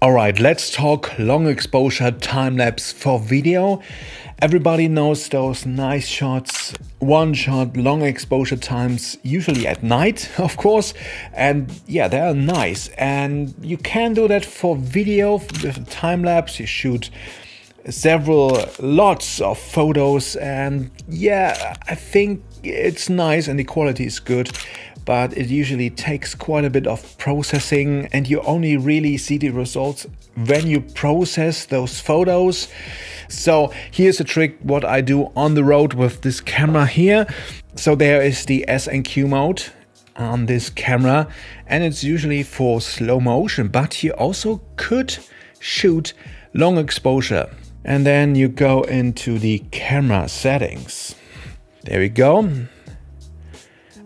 Alright, let's talk long exposure time lapse for video. Everybody knows those nice shots, one shot long exposure times, usually at night, of course. And yeah, they are nice. And you can do that for video with a time lapse. You shoot lots of photos, and yeah, I think it's nice and the quality is good. But it usually takes quite a bit of processing, and you only really see the results when you process those photos. So here's a trick what I do on the road with this camera here. So there is the S&Q mode on this camera, and it's usually for slow motion, but you also could shoot long exposure. And then you go into the camera settings. There we go.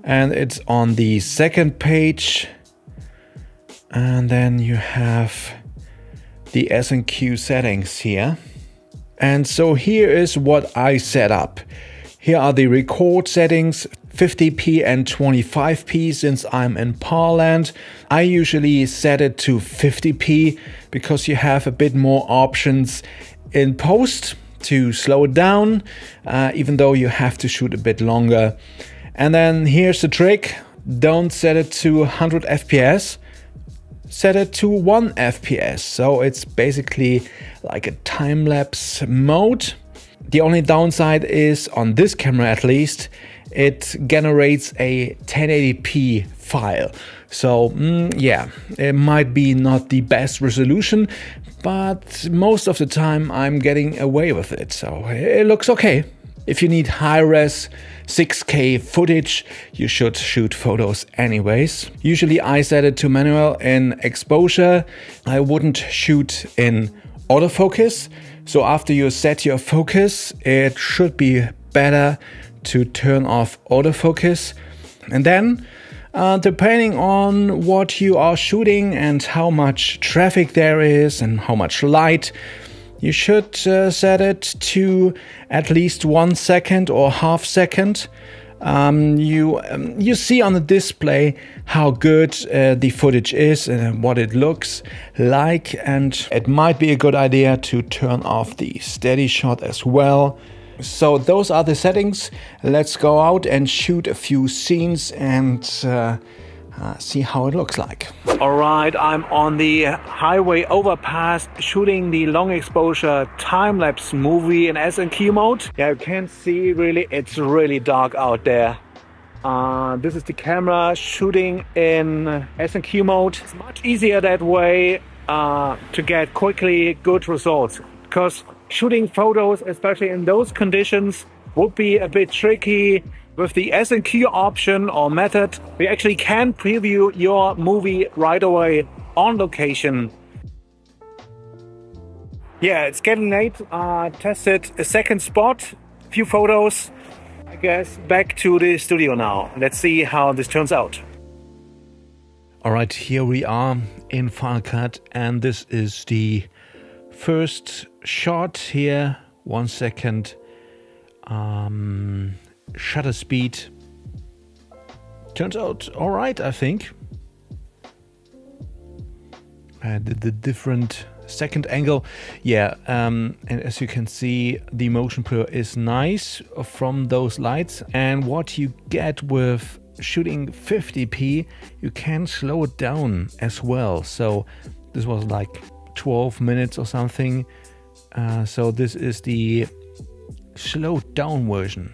And it's on the second page, and then you have the S&Q settings here. And so here is what I set up. Here are the record settings, 50p and 25p. Since I'm in Parland, I usually set it to 50p because you have a bit more options in post to slow it down, even though you have to shoot a bit longer. And then here's the trick: don't set it to 100 FPS, set it to 1 FPS. So it's basically like a time-lapse mode. The only downside is, on this camera at least, it generates a 1080p file. So yeah, it might be not the best resolution, but most of the time I'm getting away with it. So it looks okay. If you need high-res 6K footage, you should shoot photos anyways. Usually I set it to manual in exposure. I wouldn't shoot in autofocus. So after you set your focus, it should be better to turn off autofocus. And then, depending on what you are shooting and how much traffic there is and how much light, you should set it to at least 1 second or half second. You see on the display how good the footage is and what it looks like, and it might be a good idea to turn off the steady shot as well. So those are the settings. Let's go out and shoot a few scenes and see how it looks like. Alright, I'm on the highway overpass shooting the long exposure time-lapse movie in S&Q mode. Yeah, you can see really, it's really dark out there. This is the camera shooting in S&Q mode. It's much easier that way to get quickly good results, because shooting photos, especially in those conditions, would be a bit tricky. With the S&Q option or method, we actually can preview your movie right away on location. Yeah, it's getting late. Tested a second spot, a few photos. I guess back to the studio now. Let's see how this turns out. Alright, here we are in Final Cut, and this is the first shot here. 1 second. Shutter speed turns out all right, I think. I did the different second angle. Yeah, and as you can see, the motion blur is nice from those lights. And what you get with shooting 50p, you can slow it down as well. So this was like 12 minutes or something. So this is the slowed down version.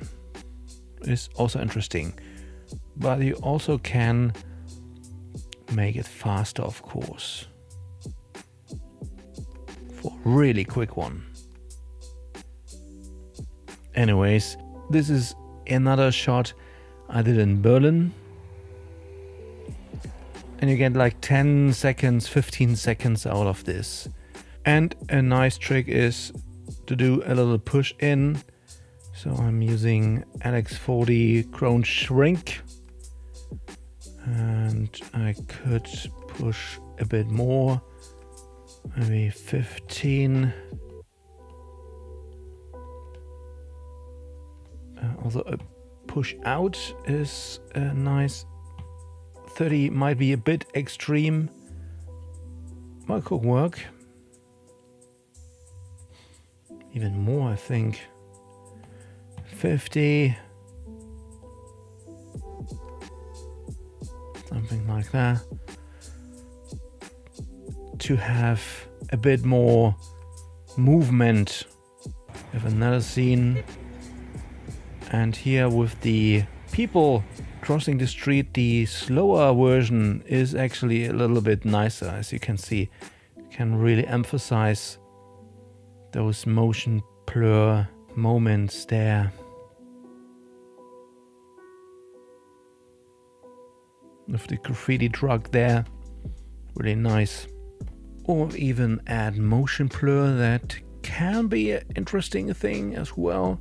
Is also interesting, but you also can make it faster, of course, for a really quick one. Anyways, this is another shot I did in Berlin, and you get like 10 seconds, 15 seconds out of this. And a nice trick is to do a little push in. So I'm using LX40 Chrome Shrink, and I could push a bit more, maybe 15. Although a push out is nice. 30 might be a bit extreme. That could work. Even more, I think. 50. Something like that. To have a bit more movement. We have another scene. And here with the people crossing the street, the slower version is actually a little bit nicer. As you can see, you can really emphasize those motion blur moments there. With the graffiti truck there, really nice. Or even add motion blur, that can be an interesting thing as well.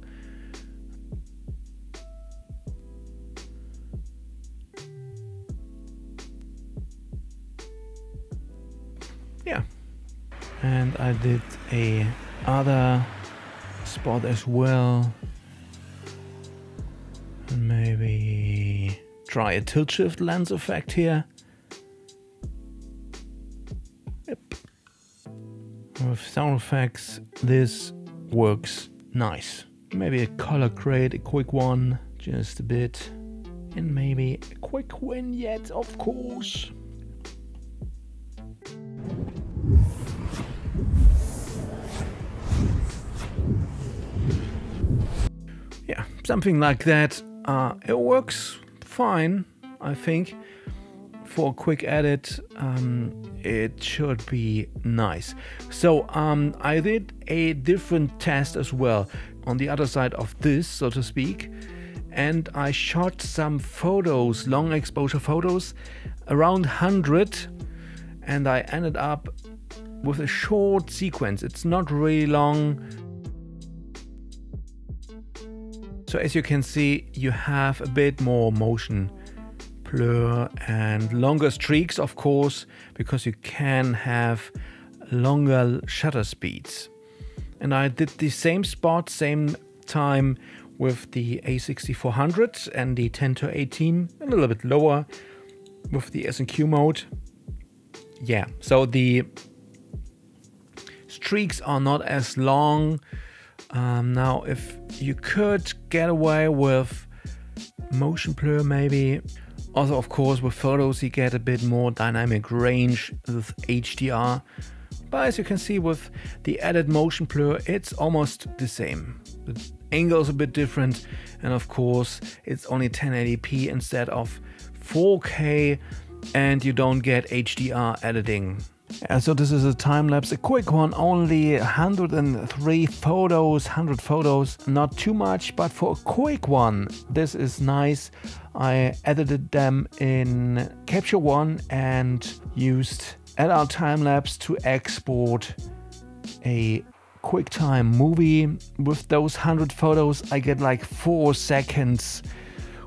Yeah, and I did a other spot as well. And maybe try a tilt shift lens effect here. Yep. With sound effects, this works nice. Maybe a color grade, a quick one, just a bit. And maybe a quick vignette, of course. Yeah, something like that. It works fine, I think. For a quick edit, it should be nice. So I did a different test as well on the other side of this, so to speak. And I shot some photos, long exposure photos, around 100. And I ended up with a short sequence. It's not really long. So as you can see, you have a bit more motion blur and longer streaks, of course, because you can have longer shutter speeds. And I did the same spot, same time with the A6400 and the 10-18, a little bit lower with the S&Q mode. Yeah, so the streaks are not as long. Now, if you could get away with motion blur, maybe. Also, of course, with photos, you get a bit more dynamic range with HDR. But as you can see with the added motion blur, it's almost the same. The angle is a bit different. And of course, it's only 1080p instead of 4K. And you don't get HDR editing. Yeah, so this is a time lapse, a quick one, only 103 photos, 100 photos, not too much, but for a quick one, this is nice. I edited them in Capture One and used LR Timelapse to export a QuickTime movie. With those 100 photos, I get like 4 seconds,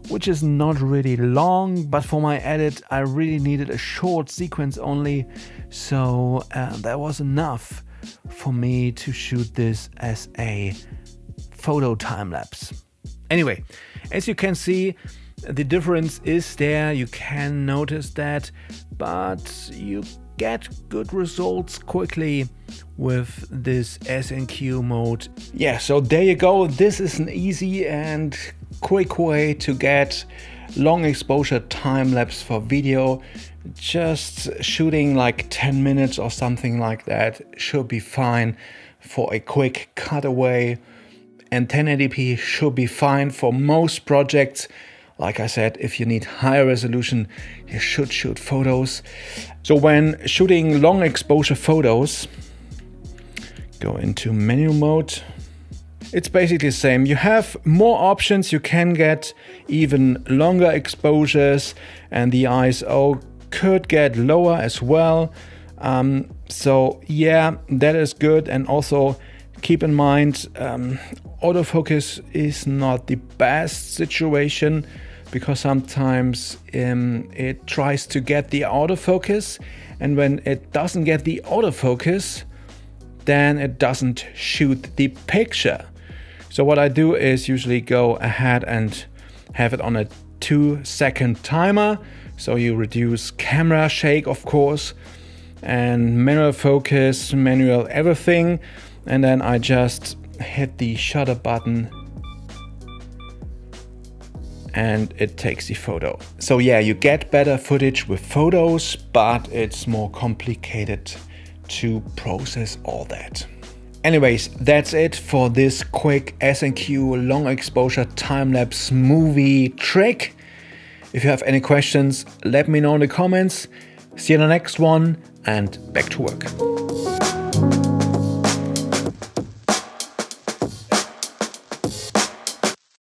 which is not really long, but for my edit I really needed a short sequence only, so that was enough for me to shoot this as a photo time lapse. Anyway, as you can see, the difference is there, you can notice that, but you get good results quickly with this S&Q mode. Yeah, so there you go. This is an easy and quick way to get long exposure time lapse for video. Just shooting like 10 minutes or something like that should be fine for a quick cutaway, and 1080p should be fine for most projects. Like I said, if you need higher resolution, you should shoot photos. So when shooting long exposure photos, go into manual mode. It's basically the same. You have more options. You can get even longer exposures, and the ISO could get lower as well. So yeah, that is good. And also keep in mind, autofocus is not the best situation, because sometimes it tries to get the autofocus, and when it doesn't get the autofocus, then it doesn't shoot the picture. So what I do is usually go ahead and have it on a 2-second timer. So you reduce camera shake, of course, and manual focus, manual everything. And then I just hit the shutter button and it takes the photo. So yeah, you get better footage with photos, but it's more complicated to process all that. Anyways, that's it for this quick S&Q long exposure time-lapse movie trick. If you have any questions, let me know in the comments. See you in the next one, and back to work.